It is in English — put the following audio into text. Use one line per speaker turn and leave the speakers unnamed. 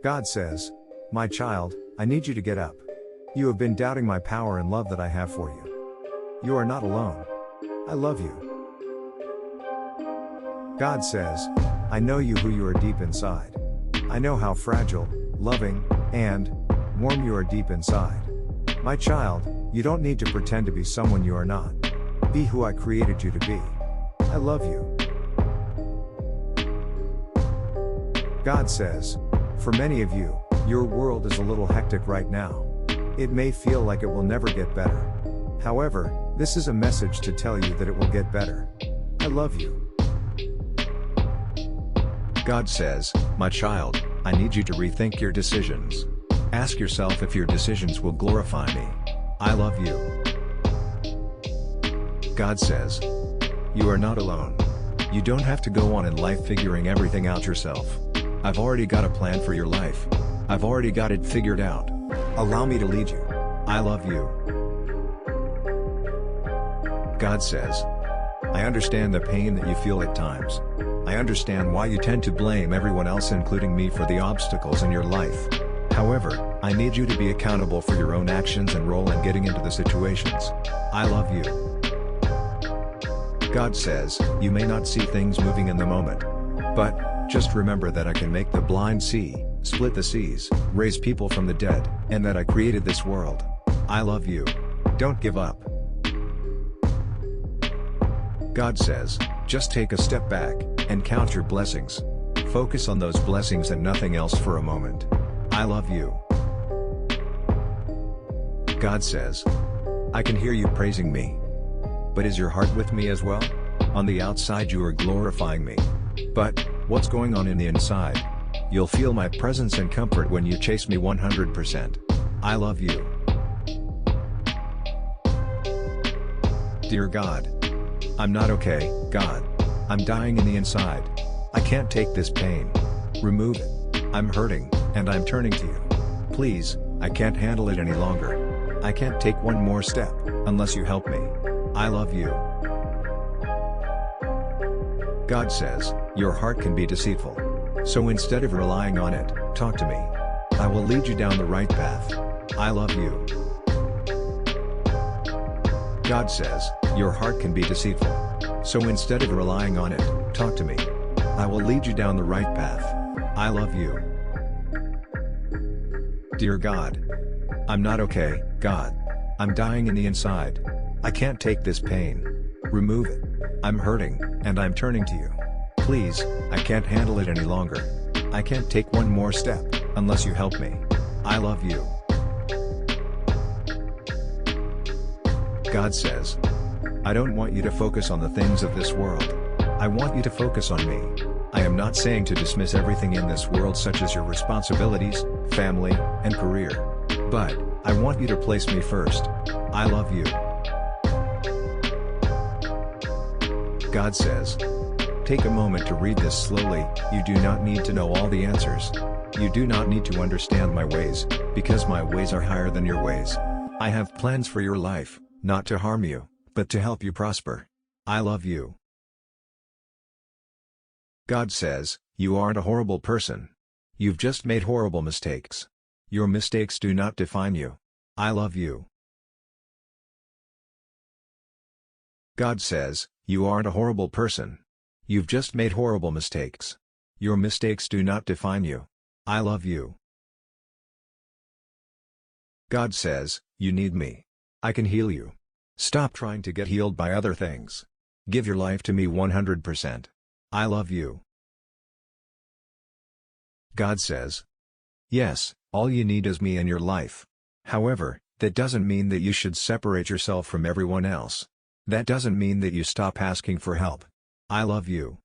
God says, "My child, I need you to get up. You have been doubting my power and love that I have for you. You are not alone. I love you." God says, "I know you who you are deep inside. I know how fragile, loving, and warm you are deep inside. My child, you don't need to pretend to be someone you are not. Be who I created you to be. I love you." God says, "For many of you, your world is a little hectic right now. It may feel like it will never get better. However, this is a message to tell you that it will get better. I love you."
God says, "My child, I need you to rethink your decisions. Ask yourself if your decisions will glorify me. I love you." God says, "You are not alone. You don't have to go on in life figuring everything out yourself. I've already got a plan for your life. I've already got it figured out. Allow me to lead you. I love you." God says, "I understand the pain that you feel at times. I understand why you tend to blame everyone else including me for the obstacles in your life. However, I need you to be accountable for your own actions and role in getting into the situations. I love you." God says, "You may not see things moving in the moment. But, just remember that I can make the blind see, split the seas, raise people from the dead, and that I created this world. I love you. Don't give up." God says, "Just take a step back, and count your blessings. Focus on those blessings and nothing else for a moment. I love you." God says, "I can hear you praising me. But is your heart with me as well? On the outside you are glorifying me. But, what's going on in the inside? You'll feel my presence and comfort when you chase me 100%. I love you." Dear God, I'm not okay, God. I'm dying in the inside. I can't take this pain. Remove it. I'm hurting, and I'm turning to you. Please, I can't handle it any longer. I can't take one more step, unless you help me. I love you. God says, "Your heart can be deceitful. So instead of relying on it, talk to me. I will lead you down the right path. I love you." God says, "Your heart can be deceitful. So instead of relying on it, talk to me. I will lead you down the right path. I love you." Dear God, I'm not okay, God. I'm dying in the inside. I can't take this pain. Remove it. I'm hurting, and I'm turning to you. Please, I can't handle it any longer. I can't take one more step, unless you help me. I love you. God says, "I don't want you to focus on the things of this world. I want you to focus on me. I am not saying to dismiss everything in this world such as your responsibilities, family, and career. But, I want you to place me first. I love you." God says, "Take a moment to read this slowly. You do not need to know all the answers. You do not need to understand my ways, because my ways are higher than your ways. I have plans for your life, not to harm you, but to help you prosper. I love you." God says, "You aren't a horrible person. You've just made horrible mistakes. Your mistakes do not define you. I love you." God says, "You aren't a horrible person. You've just made horrible mistakes. Your mistakes do not define you. I love you." God says, "You need me. I can heal you. Stop trying to get healed by other things. Give your life to me 100%. I love you." God says, "Yes, all you need is me in your life. However, that doesn't mean that you should separate yourself from everyone else. That doesn't mean that you stop asking for help. I love you."